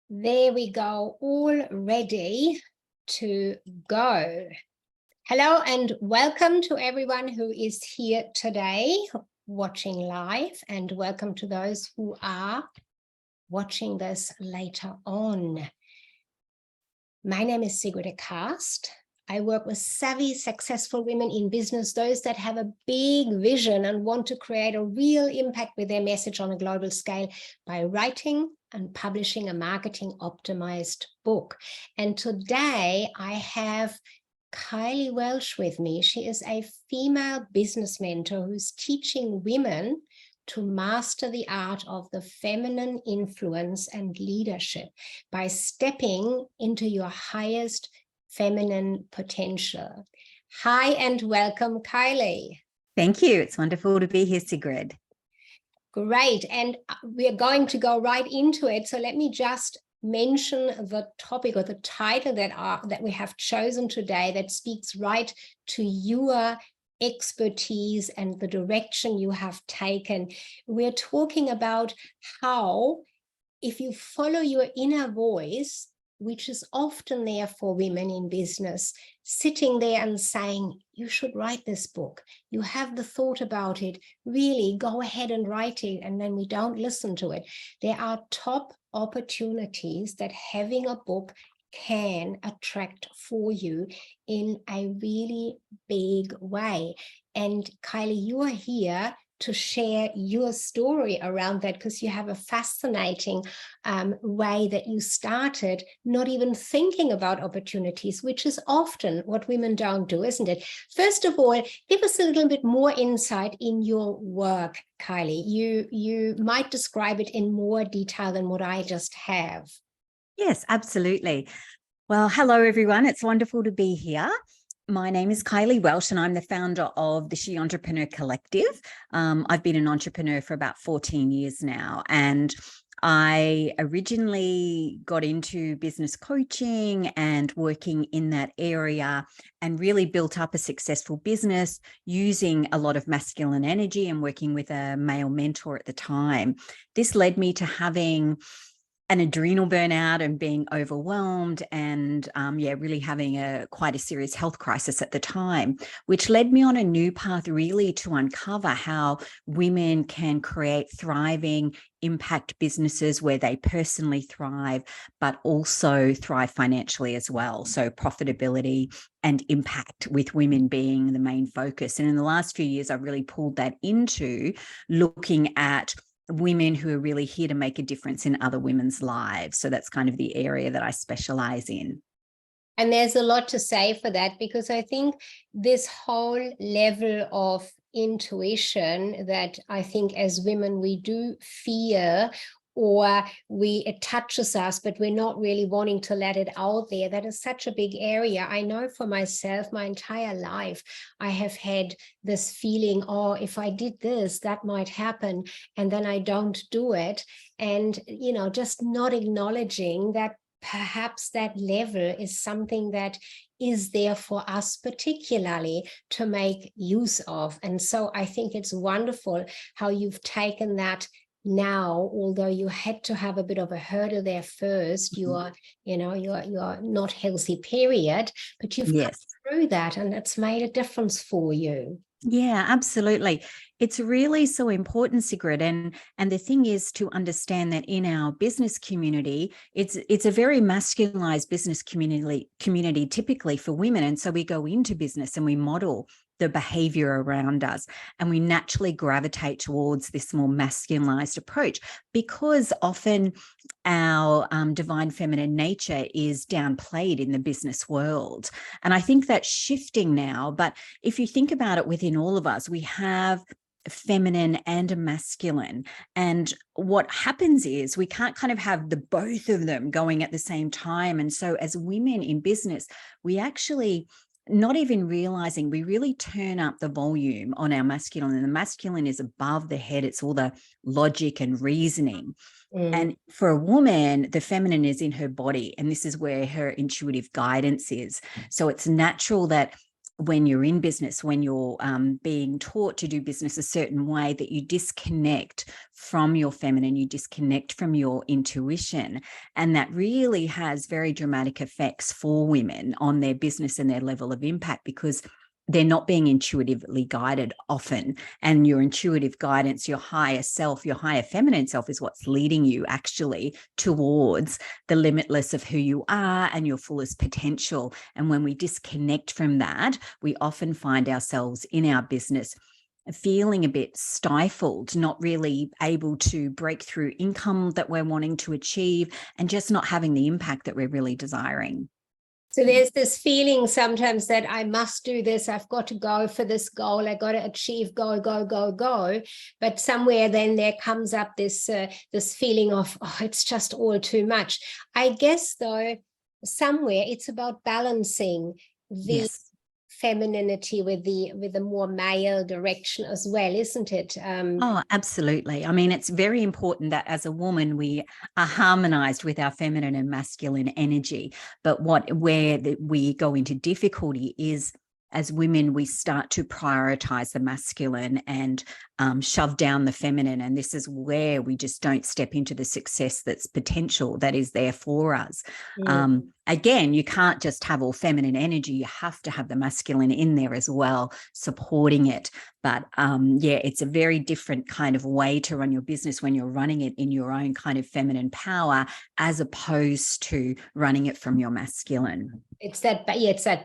There we go, all ready to go. Hello and welcome to everyone who is here today watching live, and welcome to those who are watching this later on. My name is Sigrid Cast. I work with savvy, successful women in business, those that have a big vision and want to create a real impact with their message on a global scale by writing and publishing a marketing optimized book. And today I have Kylie Welsh with me. She is a female business mentor who's teaching women to master the art of the feminine influence and leadership by stepping into your highest feminine potential. Hi and welcome, Kylie. Thank you. It's wonderful to be here, Sigrid. Great. And we're going to go right into it. So let me just mention the topic or the title that we have chosen today that speaks right to your expertise and the direction you have taken. We're talking about how, if you follow your inner voice, which is often there for women in business, sitting there and saying, you should write this book. You have the thought about it, really go ahead and write it. And then we don't listen to it. There are top opportunities that having a book can attract for you in a really big way. And Kylie, you are here to share your story around that, because you have a fascinating way that you started not even thinking about opportunities, which is often what women don't do, isn't it? First of all, give us a little bit more insight in your work, Kylie. You might describe it in more detail than what I just have. Yes, absolutely. Well, hello, everyone. It's wonderful to be here. My name is Kylie Welsh, and I'm the founder of the She Entrepreneur Collective. I've been an entrepreneur for about 14 years now, and I originally got into business coaching and working in that area and really built up a successful business using a lot of masculine energy and working with a male mentor at the time. This led me to having an adrenal burnout and being overwhelmed and really having quite a serious health crisis at the time, which led me on a new path really to uncover how women can create thriving impact businesses where they personally thrive, but also thrive financially as well. So profitability and impact, with women being the main focus. And in the last few years, I've really pulled that into looking at women who are really here to make a difference in other women's lives. So that's kind of the area that I specialize in. And there's a lot to say for that, because I think this whole level of intuition that I think as women we do fear, or it touches us, but we're not really wanting to let it out there. That is such a big area. I know for myself, my entire life, I have had this feeling, oh, if I did this, that might happen. And then I don't do it. And, just not acknowledging that perhaps that level is something that is there for us particularly to make use of. And so I think it's wonderful how you've taken that now, although you had to have a bit of a hurdle there first, your not healthy period, but you've come through that and it's made a difference for you. Yeah, absolutely. It's really so important, Sigrid. And the thing is to understand that in our business community, it's a very masculinized business community typically for women. And so we go into business and we model the behavior around us, and we naturally gravitate towards this more masculinized approach because often our divine feminine nature is downplayed in the business world. And I think that's shifting now. But if you think about it, within all of us, we have feminine and a masculine. And what happens is we can't kind of have the both of them going at the same time. And so as women in business, we actually, not even realizing, we really turn up the volume on our masculine, and the masculine is above the head. It's all the logic and reasoning. And for a woman, the feminine is in her body, and this is where her intuitive guidance is. So it's natural that when you're in business, when you're being taught to do business a certain way, that you disconnect from your feminine, you disconnect from your intuition. And that really has very dramatic effects for women on their business and their level of impact, because they're not being intuitively guided often. And your intuitive guidance, your higher self, your higher feminine self, is what's leading you actually towards the limitless of who you are and your fullest potential. And when we disconnect from that, we often find ourselves in our business feeling a bit stifled, not really able to break through income that we're wanting to achieve, and just not having the impact that we're really desiring. So there's this feeling sometimes that I must do this, I've got to go for this goal, I got to achieve, go, go, go, go. But somewhere then there comes up this feeling of, oh, it's just all too much. I guess, though, somewhere it's about balancing the femininity with the more male direction as well, isn't it? Oh, absolutely. I mean, it's very important that as a woman, we are harmonized with our feminine and masculine energy. But where we go into difficulty is, as women, we start to prioritize the masculine and shove down the feminine. And this is where we just don't step into the success that's potential that is there for us. Again, you can't just have all feminine energy. You have to have the masculine in there as well, supporting it. But yeah, it's a very different kind of way to run your business when you're running it in your own kind of feminine power, as opposed to running it from your masculine. It's that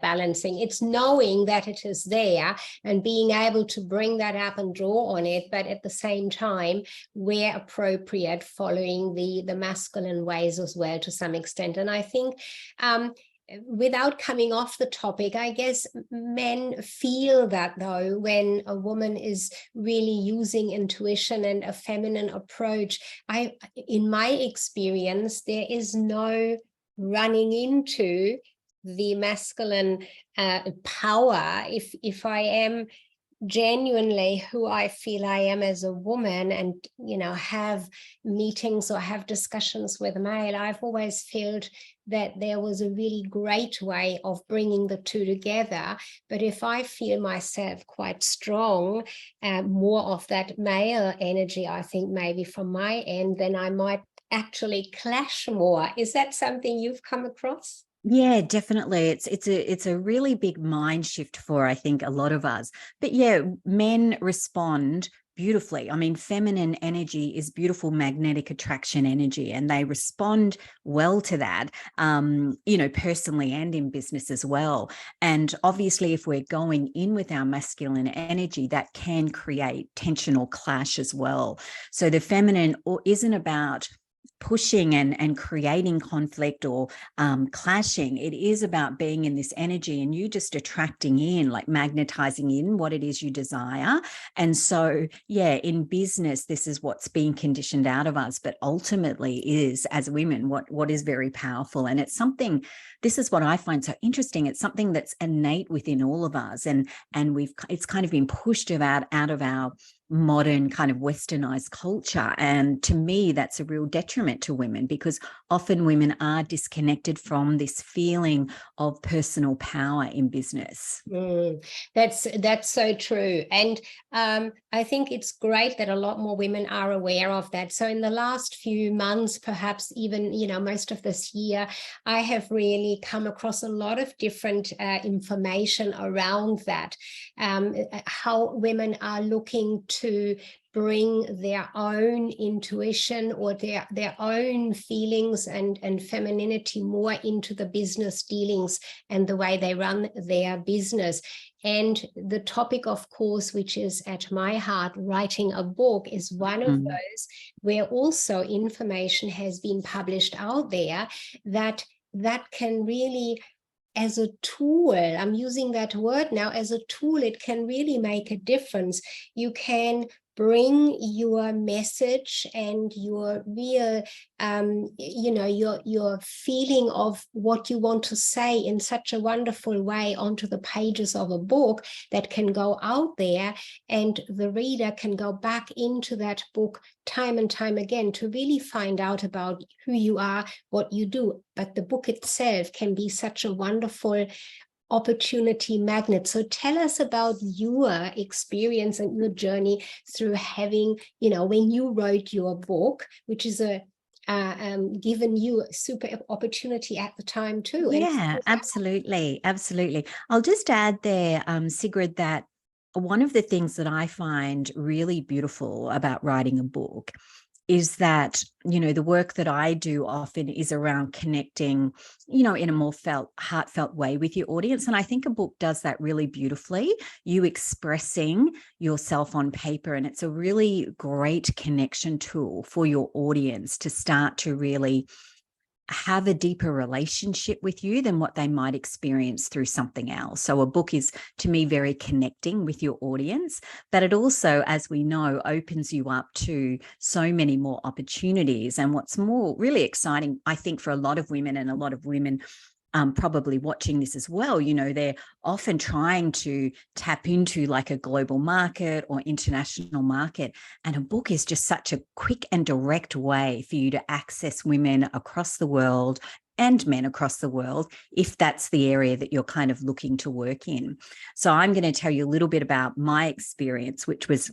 balancing. It's knowing that it is there and being able to bring that up and draw on it, but at the same time, where appropriate, following the masculine ways as well to some extent. And I think without coming off the topic, I guess men feel that, though, when a woman is really using intuition and a feminine approach. In my experience, there is no running into the masculine power if I am genuinely who I feel I am as a woman, and have meetings or have discussions with a male. I've always felt that there was a really great way of bringing the two together. But if I feel myself quite strong, more of that male energy, I think maybe from my end, then I might actually clash more. Is that something you've come across? Yeah, definitely. It's a really big mind shift for, I think, a lot of us. But yeah, men respond beautifully. I mean, feminine energy is beautiful magnetic attraction energy, and they respond well to that, personally and in business as well. And obviously, if we're going in with our masculine energy, that can create tension or clash as well. So the feminine isn't about pushing and creating conflict or clashing. It is about being in this energy and you just attracting in, like magnetizing in what it is you desire. And so, yeah, in business, this is what's being conditioned out of us, but ultimately is, as women, what is very powerful. And it's something, this is what I find so interesting. It's something that's innate within all of us. And it's kind of been pushed out of our modern kind of westernized culture. And to me, that's a real detriment to women, because often women are disconnected from this feeling of personal power in business. That's so true. And I think it's great that a lot more women are aware of that. So in the last few months, perhaps even, most of this year, I have really come across a lot of different information around that, how women are looking to bring their own intuition or their own feelings and femininity more into the business dealings and the way they run their business. And the topic, of course, which is at my heart, writing a book, is one of those where also information has been published out there that can really, as a tool, I'm using that word now, as a tool, it can really make a difference. You can bring your message and your real, your feeling of what you want to say in such a wonderful way onto the pages of a book that can go out there, and the reader can go back into that book time and time again to really find out about who you are, what you do. But the book itself can be such a wonderful opportunity magnet. So tell us about your experience and your journey through having, when you wrote your book, which is given you a super opportunity at the time too. Yeah, absolutely. Absolutely. I'll just add there, Sigrid, that one of the things that I find really beautiful about writing a book is that, the work that I do often is around connecting, in a more heartfelt way with your audience. And I think a book does that really beautifully, you expressing yourself on paper. And it's a really great connection tool for your audience to start to really have a deeper relationship with you than what they might experience through something else. So a book is, to me, very connecting with your audience, but it also, as we know, opens you up to so many more opportunities. And what's more really exciting, I think, for a lot of women, and a lot of women probably watching this as well, they're often trying to tap into like a global market or international market. And a book is just such a quick and direct way for you to access women across the world and men across the world, if that's the area that you're kind of looking to work in. So I'm going to tell you a little bit about my experience, which was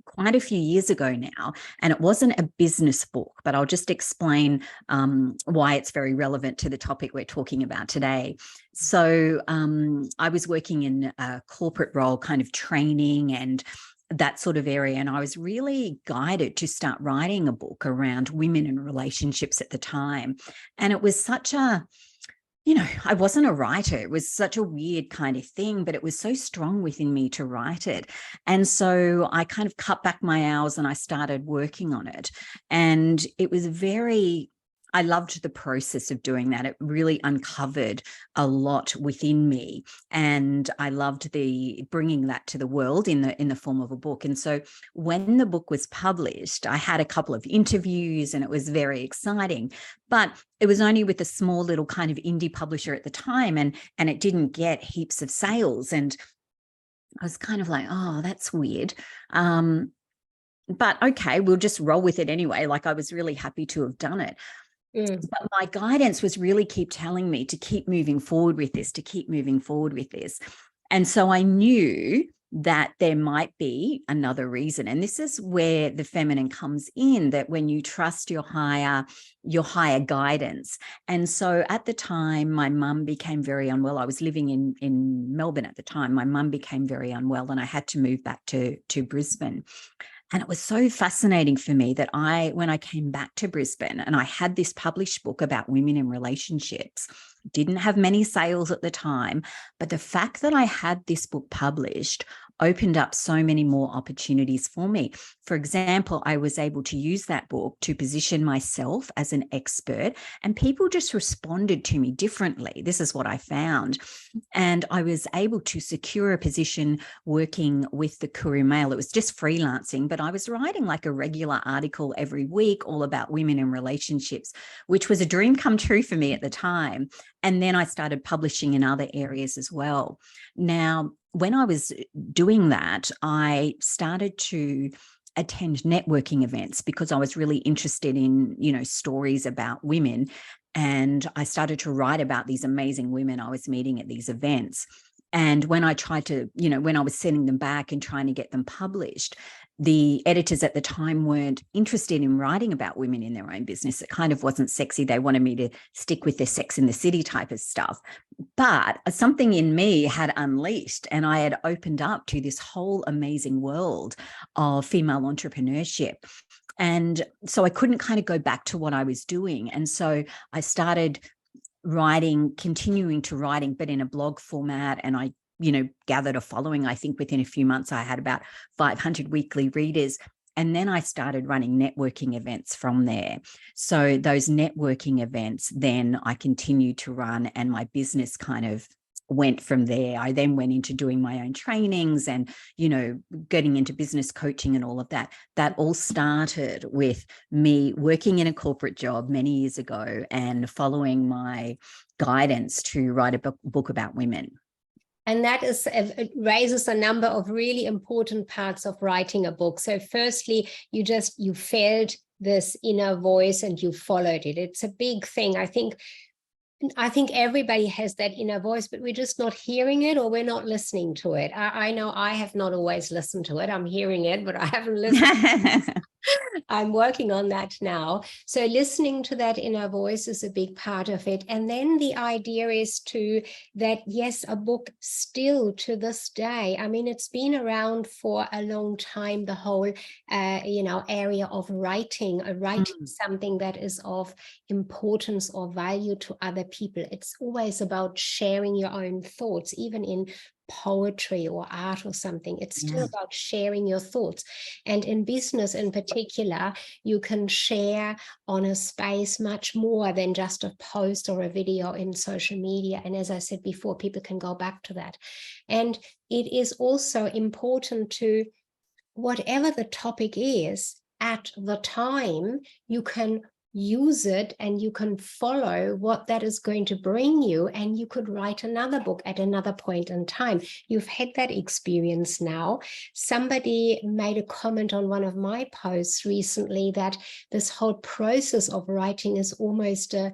quite a few years ago now, and it wasn't a business book, but I'll just explain why it's very relevant to the topic we're talking about today. So I was working in a corporate role, kind of training and that sort of area, and I was really guided to start writing a book around women and relationships at the time. And it was such a I wasn't a writer. It was such a weird kind of thing, but it was so strong within me to write it. And so I kind of cut back my hours and I started working on it. And it was I loved the process of doing that. It really uncovered a lot within me. And I loved bringing that to the world in the form of a book. And so when the book was published, I had a couple of interviews and it was very exciting, but it was only with a small little kind of indie publisher at the time. And it didn't get heaps of sales. And I was kind of like, oh, that's weird. But okay, we'll just roll with it anyway. Like, I was really happy to have done it. But my guidance was really keep telling me to keep moving forward with this, to keep moving forward with this. And so I knew that there might be another reason. And this is where the feminine comes in, that when you trust your higher guidance. And so at the time, my mum became very unwell. I was living in Melbourne at the time. My mum became very unwell and I had to move back to Brisbane. And it was so fascinating for me that when I came back to Brisbane and I had this published book about women in relationships, didn't have many sales at the time, but the fact that I had this book published opened up so many more opportunities for me. For example, I was able to use that book to position myself as an expert, and people just responded to me differently. This is what I found. And I was able to secure a position working with the Courier Mail. It was just freelancing, but I was writing like a regular article every week all about women in relationships, which was a dream come true for me at the time. And then I started publishing in other areas as well. Now, when I was doing that, I started to attend networking events because I was really interested in, stories about women. And I started to write about these amazing women I was meeting at these events. And when I tried to, when I was sending them back and trying to get them published, the editors at the time weren't interested in writing about women in their own business. It kind of wasn't sexy. They wanted me to stick with their Sex in the City type of stuff. But something in me had unleashed and I had opened up to this whole amazing world of female entrepreneurship. And so I couldn't kind of go back to what I was doing. And so I started continuing to writing, but in a blog format. And I gathered a following. I think within a few months, I had about 500 weekly readers. And then I started running networking events from there. So those networking events, then I continued to run and my business kind of went from there. I then went into doing my own trainings and, getting into business coaching and all of that. That all started with me working in a corporate job many years ago and following my guidance to write a book about women. And that it raises a number of really important parts of writing a book. So firstly, you felt this inner voice and you followed it. It's a big thing. I think I think everybody has that inner voice, but we're just not hearing it, or we're not listening to it. I know I have not always listened to it. I'm hearing it, but I haven't listened. I'm working on that now. So listening to that inner voice is a big part of it. And then the idea is that, yes, a book still to this day, I mean, it's been around for a long time, the whole, area of writing, something that is of importance or value to other people. It's always about sharing your own thoughts, even in poetry or art or something. It's still about sharing your thoughts. And in business in particular, you can share on a space much more than just a post or a video in social media. And as I said before, people can go back to that. And it is also important to, whatever the topic is at the time, you can use it and you can follow what that is going to bring you, and you could write another book at another point in time. You've had that experience now. Somebody made a comment on one of my posts recently that this whole process of writing is almost a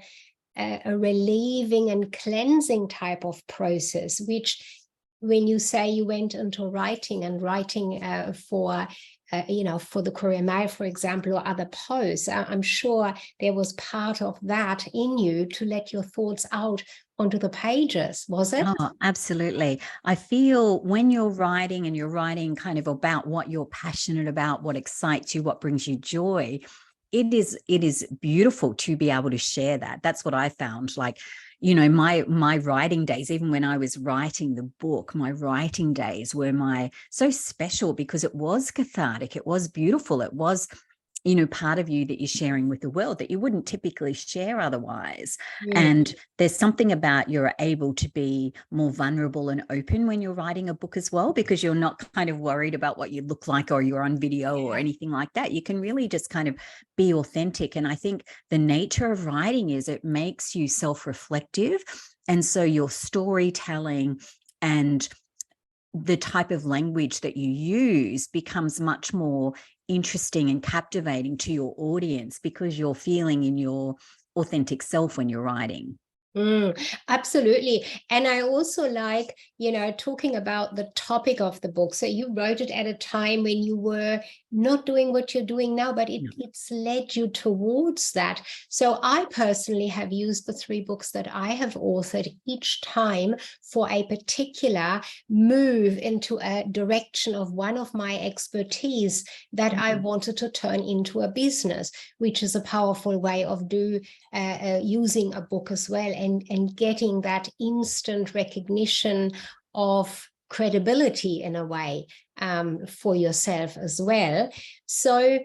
relieving and cleansing type of process, which when you say you went into writing for the Courier Mail, for example, or other posts, I'm sure there was part of that in you to let your thoughts out onto the pages, was it? Oh, absolutely. I feel when you're writing and you're writing kind of about what you're passionate about, what excites you, what brings you joy, it is beautiful to be able to share that. That's what I found. Like, my writing days, even when I was writing the book, my writing days were so special because it was cathartic. It was beautiful. It was, part of you that you're sharing with the world that you wouldn't typically share otherwise. And there's something about you're able to be more vulnerable and open when you're writing a book as well, because you're not kind of worried about what you look like or you're on video or anything like that. You can really just kind of be authentic. And I think the nature of writing is it makes you self-reflective. And so your storytelling and the type of language that you use becomes much more interesting and captivating to your audience because you're feeling in your authentic self when you're writing. Absolutely. And I also like, talking about the topic of the book. So you wrote it at a time when you were not doing what you're doing now, but it's led you towards that. So I personally have used the 3 books that I have authored each time for a particular move into a direction of one of my expertise that I wanted to turn into a business, which is a powerful way of using a book as well, and getting that instant recognition of credibility in a way for yourself as well. So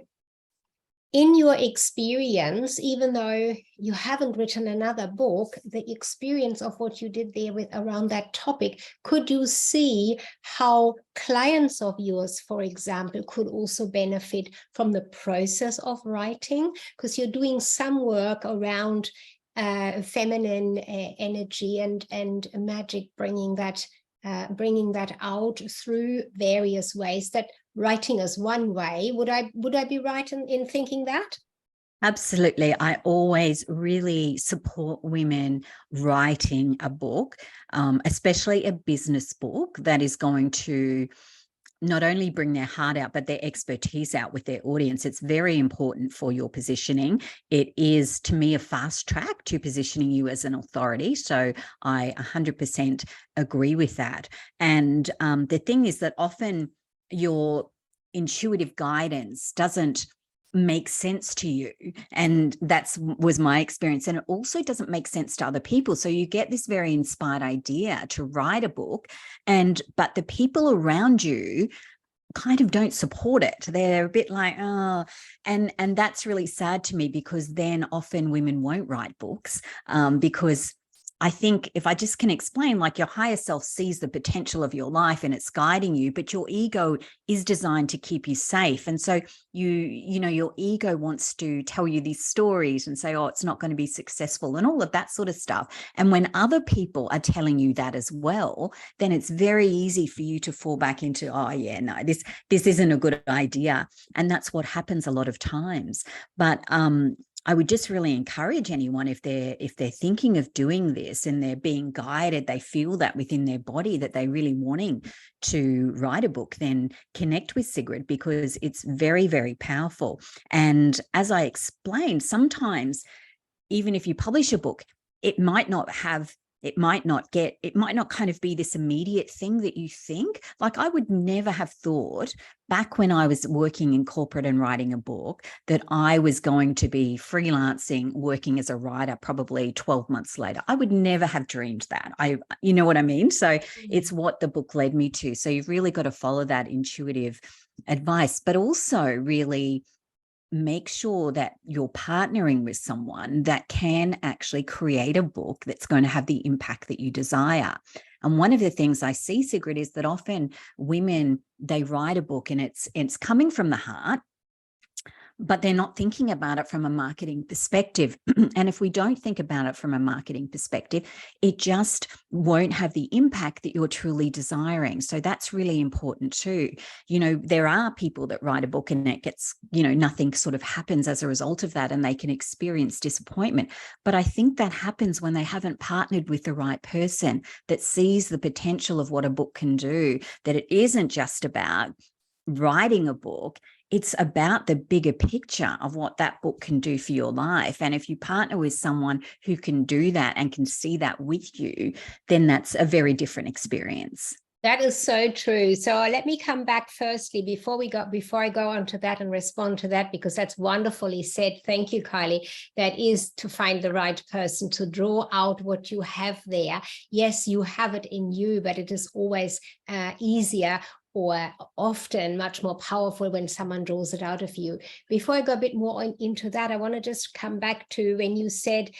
in your experience, even though you haven't written another book, the experience of what you did there around that topic, could you see how clients of yours, for example, could also benefit from the process of writing? Because you're doing some work around feminine energy and magic, bringing that out through various ways. That writing is one way. Would I be right in thinking that? Absolutely. I always really support women writing a book, especially a business book that is going to not only bring their heart out, but their expertise out with their audience. It's very important for your positioning. It is, to me, a fast track to positioning you as an authority. So I 100% agree with that. And the thing is that often your intuitive guidance doesn't make sense to you, and was my experience, and it also doesn't make sense to other people. So you get this very inspired idea to write a book, but the people around you kind of don't support it. They're a bit like, oh, and that's really sad to me, because then often women won't write books because I think, if I just can explain, like, your higher self sees the potential of your life and it's guiding you, but your ego is designed to keep you safe. And so your ego wants to tell you these stories and say, oh, it's not going to be successful and all of that sort of stuff. And when other people are telling you that as well, then it's very easy for you to fall back into, oh yeah, no, this isn't a good idea. And that's what happens a lot of times. But I would just really encourage anyone, if they're thinking of doing this and they're being guided, they feel that within their body that they're really wanting to write a book, then connect with Sigrid, because it's very, very powerful. And as I explained, sometimes even if you publish a book, it might not kind of be this immediate thing that you think. Like, I would never have thought back when I was working in corporate and writing a book that I was going to be freelancing, working as a writer probably 12 months later. I would never have dreamed that. You know what I mean? So it's what the book led me to. So you've really got to follow that intuitive advice, but also really make sure that you're partnering with someone that can actually create a book that's going to have the impact that you desire. And one of the things I see, Sigrid, is that often women, they write a book and it's coming from the heart, but they're not thinking about it from a marketing perspective. And if we don't think about it from a marketing perspective, it just won't have the impact that you're truly desiring. So that's really important too. You know, there are people that write a book and it gets, you know, nothing sort of happens as a result of that, and they can experience disappointment. But I think that happens when they haven't partnered with the right person that sees the potential of what a book can do, that it isn't just about writing a book. It's about the bigger picture of what that book can do for your life. And if you partner with someone who can do that and can see that with you, then that's a very different experience. That is so true. So let me come back firstly before I go on to that and respond to that, because that's wonderfully said. Thank you, Kylie. That is to find the right person to draw out what you have there. Yes, you have it in you, but it is always easier or often much more powerful when someone draws it out of you. Before I go a bit more into that, I want to just come back to when you said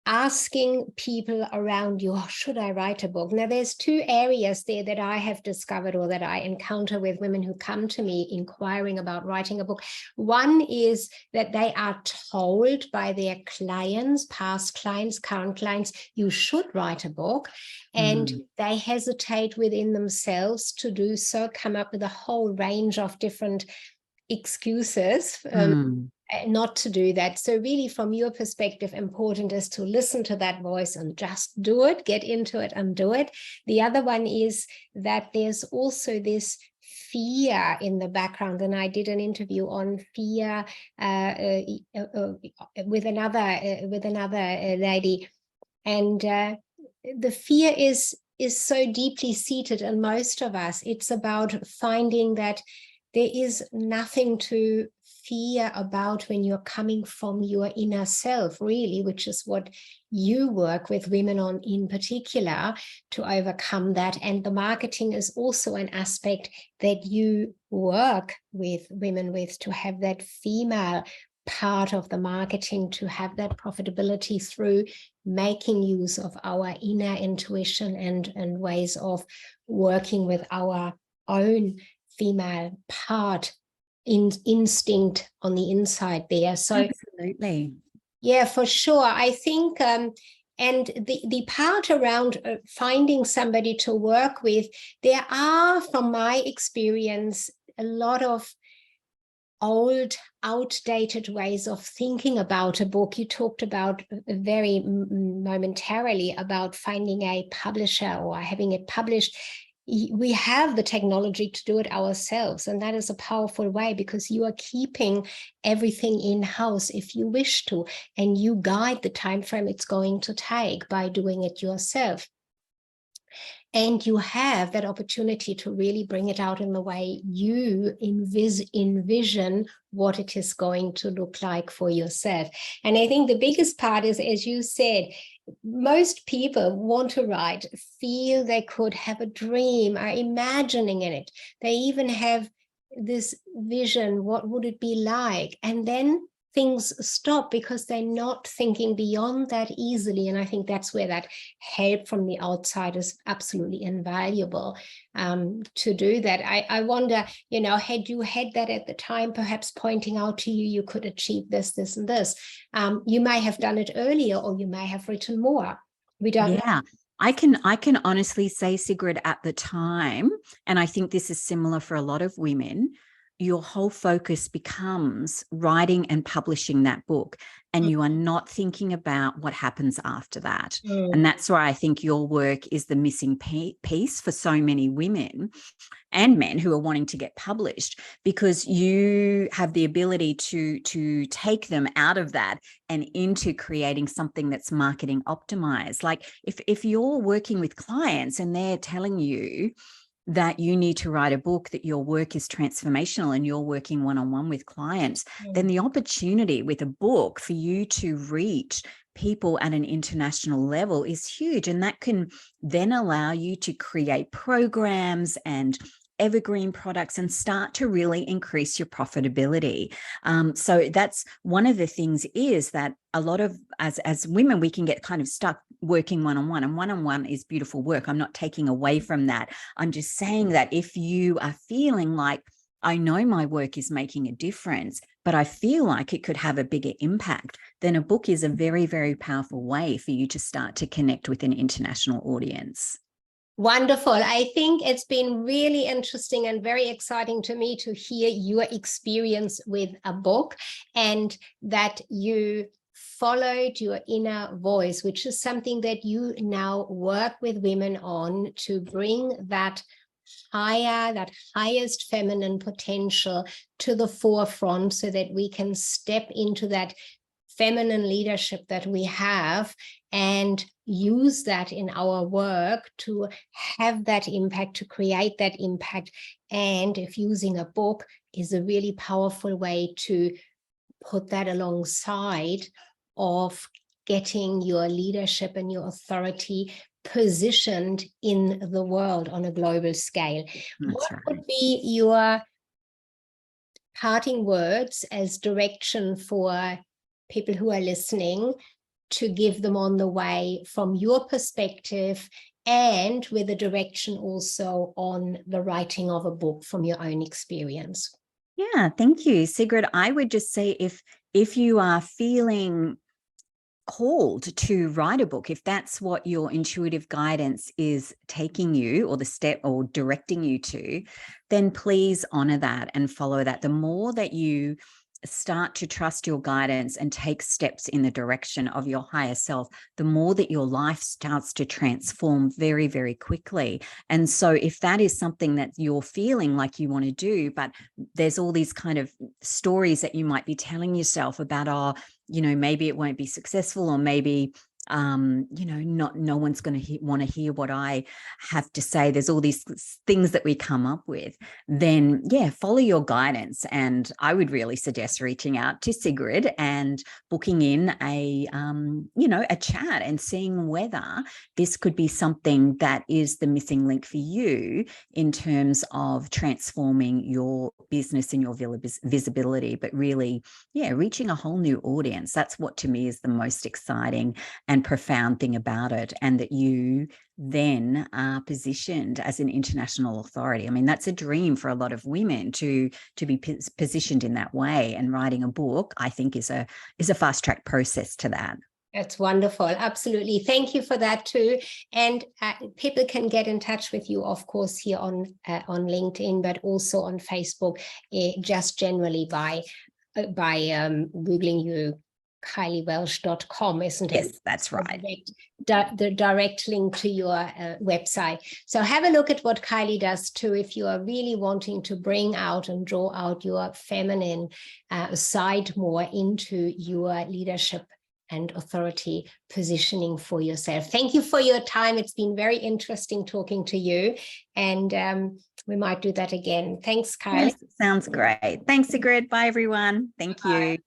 asking people around you, oh, should I write a book? Now, there's two areas there that I have discovered or that I encounter with women who come to me inquiring about writing a book. One is that they are told by their clients, past clients, current clients, you should write a book. And they hesitate within themselves to do so, come up with a whole range of different excuses not to do that. So really, from your perspective, important is to listen to that voice and just do it, get into it and do it. The other one is that there's also this fear in the background, and I did an interview on fear with another lady, and the fear is so deeply seated in most of us. It's about finding that there is nothing to fear about when you're coming from your inner self, really, which is what you work with women on in particular to overcome that. And the marketing is also an aspect that you work with women with, to have that female part of the marketing, to have that profitability through making use of our inner intuition and ways of working with our own female part, instinct on the inside there. So absolutely, yeah, for sure. I think and the part around finding somebody to work with, there are, from my experience, a lot of old, outdated ways of thinking about a book. You talked about very momentarily about finding a publisher or having it published. We have the technology to do it ourselves, and that is a powerful way, because you are keeping everything in-house if you wish to, and you guide the time frame it's going to take by doing it yourself. And you have that opportunity to really bring it out in the way you envision what it is going to look like for yourself. And I think the biggest part is, as you said, most people want to write, feel they could have a dream, are imagining in it. They even have this vision, what would it be like? And then things stop because they're not thinking beyond that easily. And I think that's where that help from the outside is absolutely invaluable to do that. I wonder, you know, had you had that at the time, perhaps pointing out to you, you could achieve this, this, and this. You may have done it earlier, or you may have written more. We don't know. I can honestly say, Sigrid, at the time, and I think this is similar for a lot of women, your whole focus becomes writing and publishing that book, and you are not thinking about what happens after that. And that's where I think your work is the missing piece for so many women and men who are wanting to get published, because you have the ability to take them out of that and into creating something that's marketing optimized. Like if you're working with clients and they're telling you that you need to write a book, that your work is transformational and you're working one-on-one with clients, then the opportunity with a book for you to reach people at an international level is huge. And that can then allow you to create programs and evergreen products and start to really increase your profitability. So that's one of the things, is that a lot of, as women, we can get kind of stuck working one-on-one, and one-on-one is beautiful work. I'm not taking away from that. I'm just saying that if you are feeling like, I know my work is making a difference, but I feel like it could have a bigger impact, then a book is a very, very powerful way for you to start to connect with an international audience. Wonderful. I think it's been really interesting and very exciting to me to hear your experience with a book, and that you followed your inner voice, which is something that you now work with women on, to bring that highest feminine potential to the forefront, so that we can step into that feminine leadership that we have and use that in our work to have that impact, to create that impact. And if using a book is a really powerful way to put that alongside of getting your leadership and your authority positioned in the world on a global scale. What would be your parting words as direction for people who are listening, to give them on the way from your perspective, and with a direction also on the writing of a book from your own experience? Yeah, thank you, Sigrid. I would just say, if you are feeling called to write a book, if that's what your intuitive guidance is taking you, or the step or directing you to, then please honor that and follow that. The more that you start to trust your guidance and take steps in the direction of your higher self, the more that your life starts to transform very, very quickly. And so if that is something that you're feeling like you want to do, but there's all these kind of stories that you might be telling yourself about, oh, maybe it won't be successful, or maybe no one's going to want to hear what I have to say. There's all these things that we come up with. Then, yeah, follow your guidance. And I would really suggest reaching out to Sigrid and booking in a chat and seeing whether this could be something that is the missing link for you in terms of transforming your business and your visibility, but really, yeah, reaching a whole new audience. That's what to me is the most exciting and profound thing about it, and that you then are positioned as an international authority. I mean, that's a dream for a lot of women to be positioned in that way, and writing a book, I think, is a fast track process to that. That's wonderful. Absolutely. Thank you for that too. And people can get in touch with you, of course, here on LinkedIn, but also on Facebook, just generally by Googling you. KylieWelsh.com, isn't it? Yes, that's right. The direct link to your website. So have a look at what Kylie does too, if you are really wanting to bring out and draw out your feminine side more into your leadership and authority positioning for yourself. Thank you for your time. It's been very interesting talking to you, and we might do that again. Thanks, Kylie. Yes, sounds great. Thanks, Sigrid. Bye, everyone. Thank you.